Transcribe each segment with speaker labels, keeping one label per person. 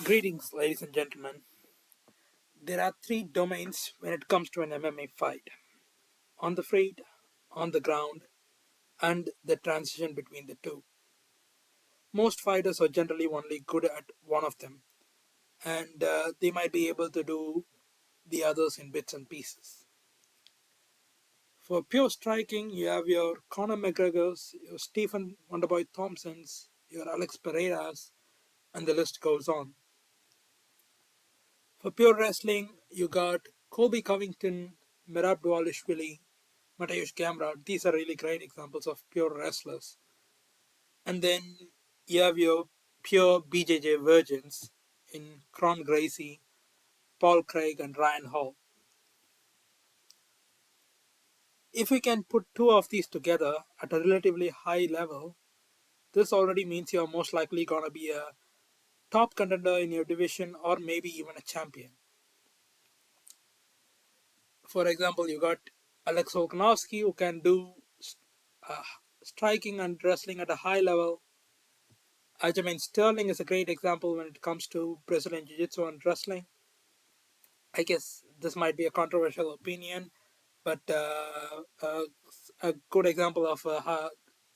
Speaker 1: Greetings, ladies and gentlemen. There are three domains when it comes to an MMA fight: on the feet, on the ground, and the transition between the two. Most fighters are generally only good at one of them, and they might be able to do the others in bits and pieces. For pure striking, you have your Conor McGregor's, your Stephen Wonderboy Thompson's, your Alex Pereira's, and the list goes on. For pure wrestling, you got Colby Covington, Merab Dvalishvili, Mateusz Gamrot. These are really great examples of pure wrestlers. And then you have your pure BJJ virgins in Kron Gracie, Paul Craig, and Ryan Hall. If we can put two of these together at a relatively high level, this already means you're most likely going to be a top contender in your division or maybe even a champion. For example, you got Alex Volkanovski, who can do uh, striking and wrestling at a high level. Aljamain Sterling is a great example when it comes to Brazilian Jiu-Jitsu and wrestling. I guess this might be a controversial opinion, but a good example of a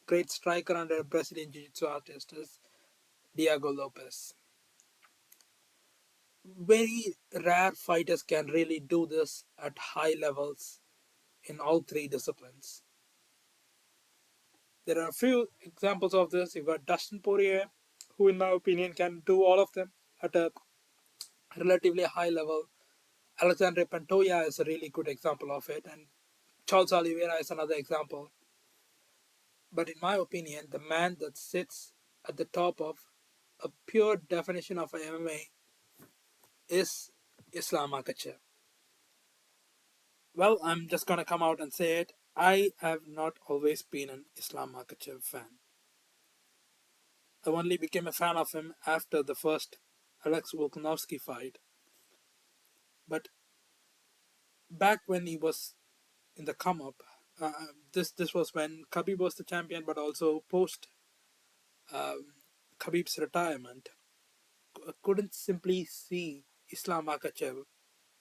Speaker 1: great striker and a Brazilian Jiu-Jitsu artist is Diego Lopes. Very rare fighters can really do this at high levels in all three disciplines. There are a few examples of this. You've got Dustin Poirier, who, in my opinion, can do all of them at a relatively high level. Alexandre Pantoja is a really good example of it, and Charles Oliveira is another example. But in my opinion, the man that sits at the top of a pure definition of MMA is Islam Makhachev. Well, I'm just gonna come out and say it. I have not always been an Islam Makhachev fan. I only became a fan of him after the first Alex Volkanovski fight. But back when he was in the come up, this was when Khabib was the champion, but also post Khabib's retirement. Couldn't simply see Islam Makhachev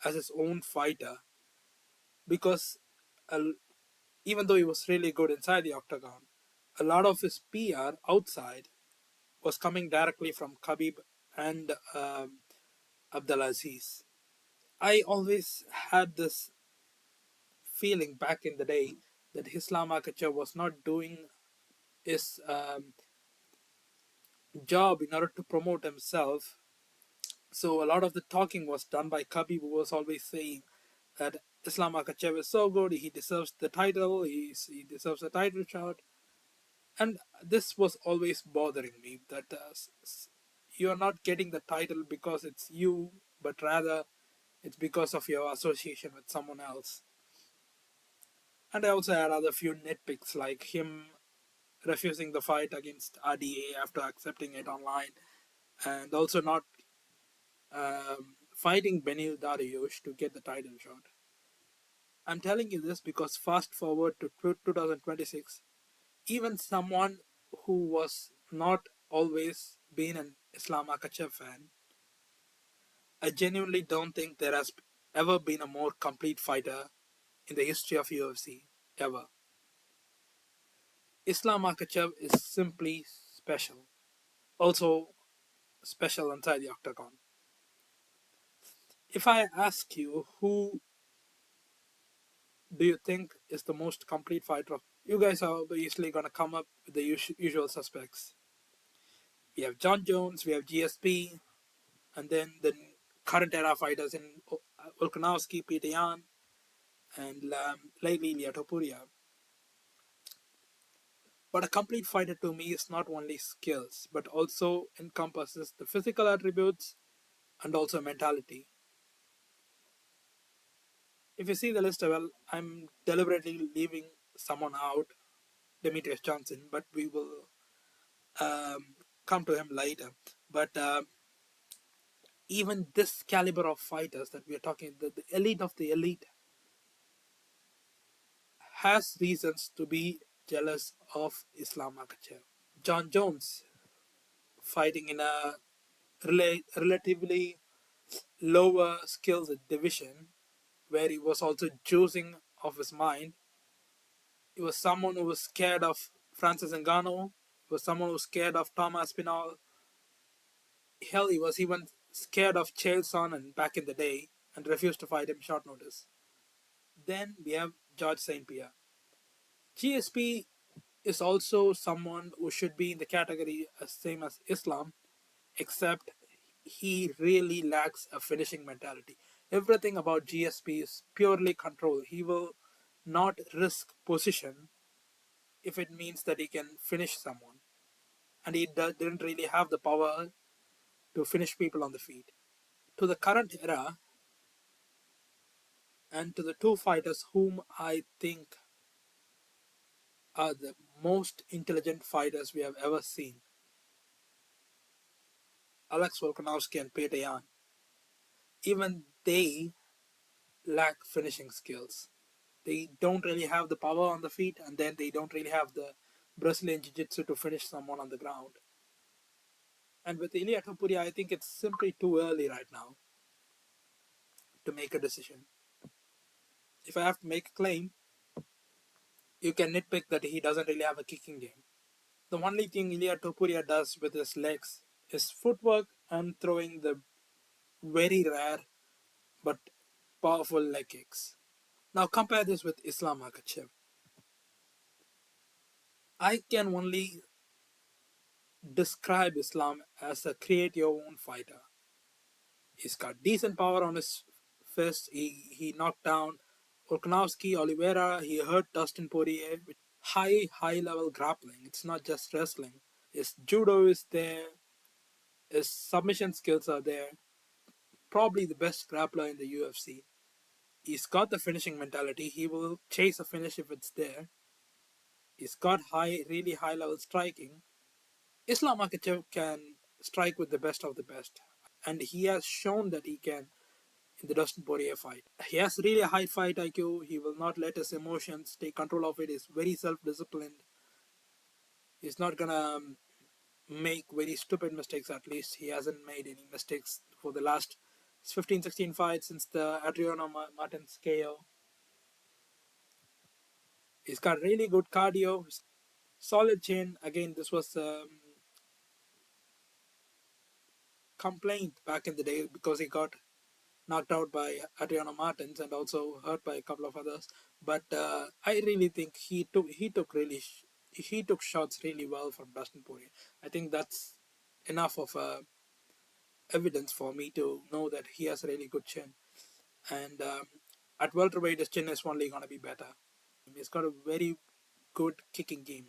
Speaker 1: as his own fighter because uh, even though he was really good inside the octagon, a lot of his PR outside was coming directly from Khabib and Abdulaziz. I always had this feeling back in the day that Islam Makhachev was not doing his job in order to promote himself. So a lot of the talking was done by Khabib, who was always saying that Islam Makhachev is so good, he deserves the title, he deserves a title shot. And this was always bothering me that you are not getting the title because it's you, but rather it's because of your association with someone else. And I also had other few nitpicks like him refusing the fight against RDA after accepting it online, and also not fighting Benil Dariush to get the title shot. I'm telling you this because fast forward to 2026, even someone who was not always been an Islam Makhachev fan, I genuinely don't think there has ever been a more complete fighter in the history of UFC, ever. Islam Makhachev is simply special. Also special inside the octagon. If I ask you who do you think is the most complete fighter, you guys are obviously going to come up with the usual suspects. We have John Jones, we have GSP, and then the current era fighters in Volkanovski, Peter Yan, and lately Ilia Topuria. But a complete fighter to me is not only skills, but also encompasses the physical attributes and also mentality. If you see the list, well, I'm deliberately leaving someone out, Demetrius Johnson, but we will come to him later. But even this caliber of fighters that we are talking, the elite of the elite, has reasons to be jealous of Islam Makhachev. John Jones fighting in a relatively lower skills division, where he was also choosing of his mind. He was someone who was scared of Francis Ngannou. He was someone who was scared of Tom Aspinall. Hell, he was even scared of Chael Sonnen back in the day and refused to fight him short notice. Then we have George St. Pierre. GSP is also someone who should be in the category as same as Islam, except he really lacks a finishing mentality. Everything about GSP is purely control. He will not risk position if it means that he can finish someone. And he didn't really have the power to finish people on the feet. To the current era, and to the two fighters whom I think are the most intelligent fighters we have ever seen, Alex Volkanovski and Peter Yan, even they lack finishing skills. They don't really have the power on the feet, and then they don't really have the Brazilian Jiu Jitsu to finish someone on the ground. And with Ilia Topuria, I think it's simply too early right now to make a decision. If I have to make a claim, you can nitpick that he doesn't really have a kicking game. The only thing Ilia Topuria does with his legs is footwork and throwing the very rare but powerful leg kicks. Now compare this with Islam Makhachev. I can only describe Islam as a create your own fighter. He's got decent power on his fist. He knocked down Volkanovski, Oliveira. He hurt Dustin Poirier with high level grappling. It's not just wrestling. His judo is there. His submission skills are there. Probably the best grappler in the UFC. He's got the finishing mentality. He will chase a finish if it's there. He's got really high level striking. Islam Makhachev can strike with the best of the best, and he has shown that he can in the Dustin Poirier fight. He has really a high fight IQ. He will not let his emotions take control of it. He's very self-disciplined. He's not gonna make very stupid mistakes. At least he hasn't made any mistakes for the last 15, 16 fights since the Adriano Martins KO. He's got really good cardio, solid chin. Again, this was complaint back in the day because he got knocked out by Adriano Martins and also hurt by a couple of others. But I really think he took shots really well from Dustin Poirier. I think that's enough of evidence for me to know that he has a really good chin. And at welterweight, his chin is only going to be better. He's got a very good kicking game.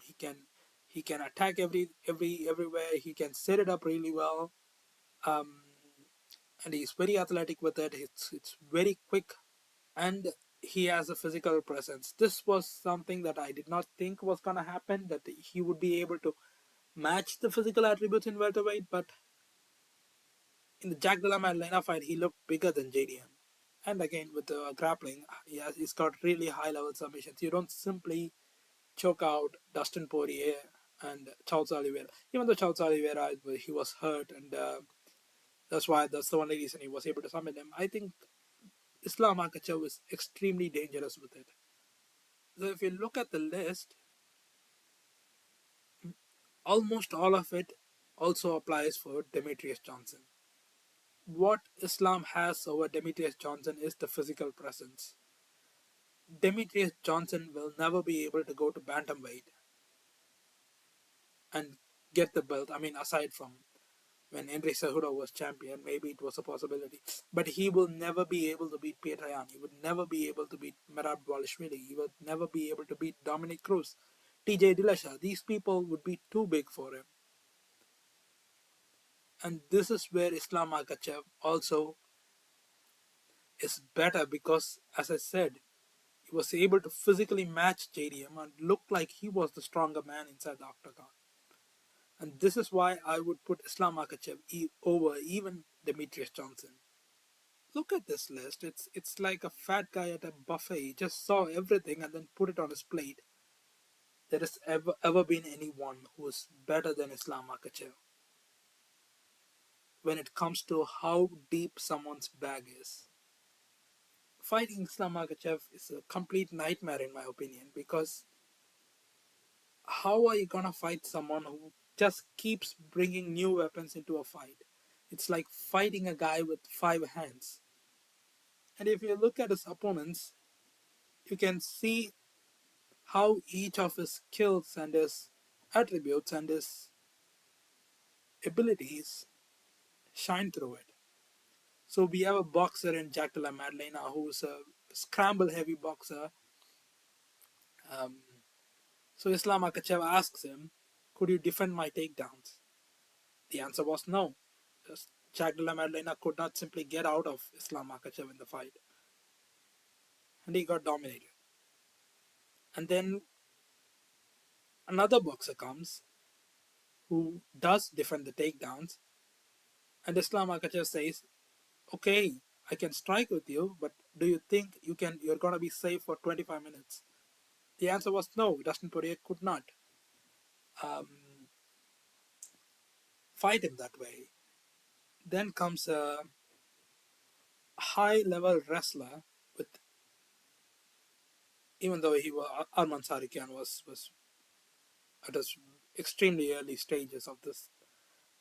Speaker 1: He can attack everywhere. He can set it up really well. Um, and he's very athletic with it. It's very quick, and he has a physical presence. This was something that I did not think was gonna happen. That he would be able to match the physical attributes in welterweight, but in the Jack Della Maddalena fight, he looked bigger than JDM. And again, with the grappling, he's got really high level submissions. You don't simply choke out Dustin Poirier and Charles Oliveira. Even though Charles Oliveira, he was hurt, and that's the only reason he was able to submit him. I think Islam Makhachev is extremely dangerous with it. So if you look at the list, almost all of it also applies for Demetrius Johnson. What Islam has over Demetrius Johnson is the physical presence. Demetrius Johnson will never be able to go to bantamweight and get the belt. I mean, aside from when Henry Cejudo was champion, maybe it was a possibility. But he will never be able to beat Peter Yan. He would never be able to beat Merab Dvalishvili. He would never be able to beat Dominic Cruz, TJ Dillashaw. These people would be too big for him. And this is where Islam Makhachev also is better because, as I said, he was able to physically match JDM and look like he was the stronger man inside the octagon. And this is why I would put Islam Makhachev over even Demetrius Johnson. Look at this list. It's like a fat guy at a buffet. He just saw everything and then put it on his plate. There has ever been anyone who is better than Islam Makhachev. when it comes to how deep someone's bag is. Fighting Islam Makhachev is a complete nightmare in my opinion, because how are you gonna fight someone who just keeps bringing new weapons into a fight? It's like fighting a guy with five hands. And if you look at his opponents, you can see how each of his skills and his attributes and his abilities shine through it. So we have a boxer in Jack de la Madeleine who's a scramble heavy boxer. Um, so Islam Akachev asks him, "Could you defend my takedowns?" The answer was no. Jack de la Madeleine could not simply get out of Islam Makhachev in the fight, and he got dominated. And then another boxer comes who does defend the takedowns, and Islam Makhachev says, "Okay, I can strike with you, but do you think you're gonna be safe for 25 minutes?" The answer was no. Dustin Poirier could not um, fight him that way. Then comes a high-level wrestler with, even though he was Arman Sarikian was at his extremely early stages of this.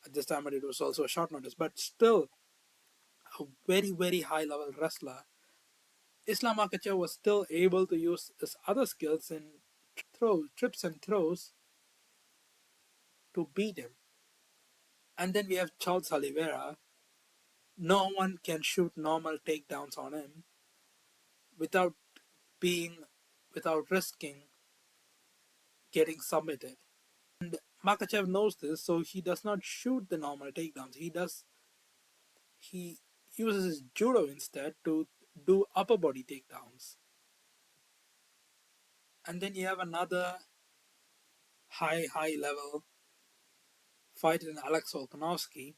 Speaker 1: At this time, it was also a short notice, but still a very, very high level wrestler. Islam Makhachev was still able to use his other skills in trips and throws to beat him. And then we have Charles Oliveira. No one can shoot normal takedowns on him without being, without risking getting submitted. And Makachev knows this, so he does not shoot the normal takedowns. He uses his judo instead to do upper body takedowns. And then you have another high level fighter in Alex Volkanovski.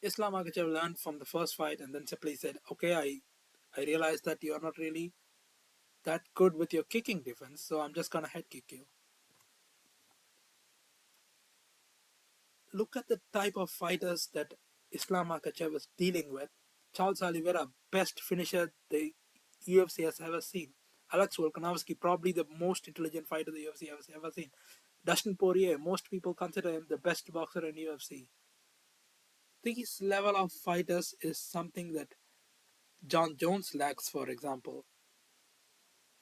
Speaker 1: Islam Makhachev learned from the first fight and then simply said, "Okay, I realize that you're not really that good with your kicking defense, so I'm just gonna head kick you." Look at the type of fighters that Islam Makhachev is dealing with. Charles Oliveira, best finisher the UFC has ever seen. Alex Volkanovski, probably the most intelligent fighter the UFC has ever seen. Dustin Poirier, most people consider him the best boxer in UFC. This level of fighters is something that John Jones lacks, for example.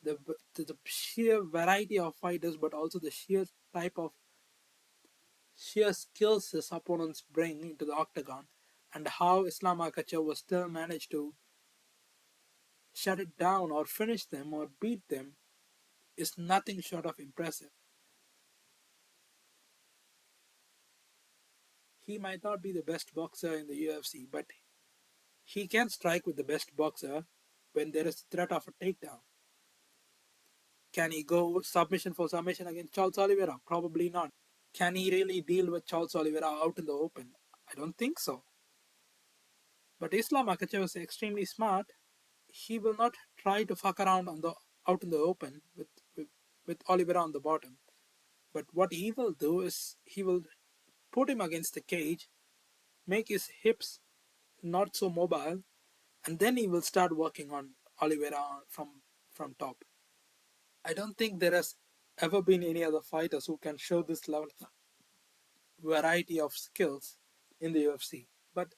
Speaker 1: The sheer variety of fighters, but also the sheer skills his opponents bring into the octagon, and how Islam Makhachev was still managed to shut it down or finish them or beat them is nothing short of impressive. He might not be the best boxer in the UFC, but he can strike with the best boxer when there is threat of a takedown. Can he go submission for submission against Charles Oliveira? Probably not. Can he really deal with Charles Oliveira out in the open? I don't think so. But Islam Makhachev is extremely smart. He will not try to fuck around on the out in the open with Oliveira on the bottom. But what he will do is he will put him against the cage, make his hips not so mobile, and then he will start working on Oliveira from top. I don't think there has ever been any other fighters who can show this level of variety of skills in the UFC. But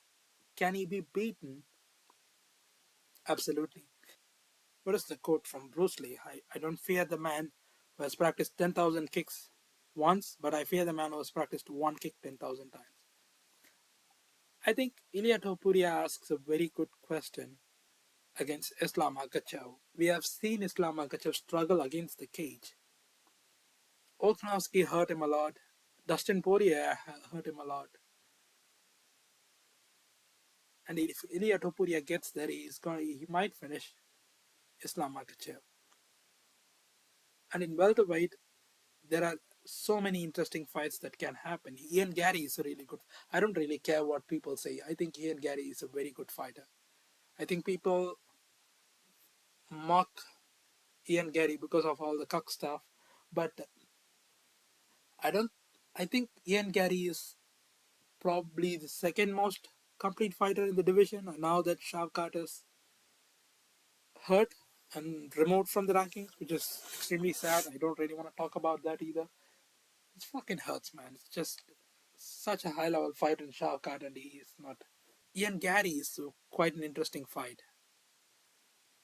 Speaker 1: can he be beaten? Absolutely. What is the quote from Bruce Lee? I don't fear the man who has practiced 10,000 kicks once, but I fear the man who has practiced one kick 10,000 times. I think Ilya Topuria asks a very good question against Islam Makhachev. We have seen Islam Makhachev struggle against the cage. Volkanovski hurt him a lot. Dustin Poirier hurt him a lot. And if Ilya Topuria gets there, he might finish Islam Makhachev. And in welterweight, there are so many interesting fights that can happen. Ian Gary is a really good. I don't really care what people say. I think Ian Gary is a very good fighter. I think people mock Ian Gary because of all the cuck stuff, but I don't. I think Ian Gary is probably the second most complete fighter in the division. Now that Shavkat is hurt and removed from the rankings, which is extremely sad. I don't really want to talk about that either. It fucking hurts, man. It's just such a high level fighter in Shavkat, and he is not. Ian Gary is quite an interesting fight.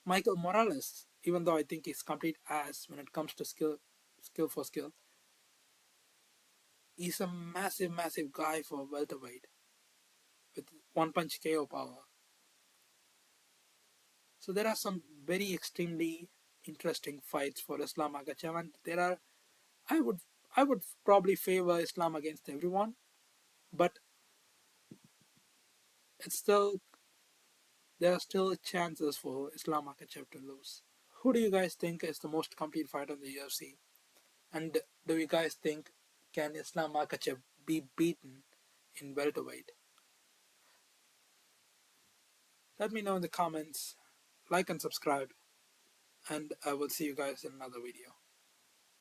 Speaker 1: Michael Morales, even though I think he's complete ass when it comes to skill for skill, he's a massive, massive guy for welterweight with one punch KO power. So there are some very extremely interesting fights for Islam Makhachev, and there are I would I would probably favor Islam against everyone, but it's still there are still chances for Islam Makhachev to lose. Who do you guys think is the most complete fighter in the UFC? And do you guys think can Islam Makhachev be beaten in welterweight? Let me know in the comments. Like and subscribe, and I will see you guys in another video.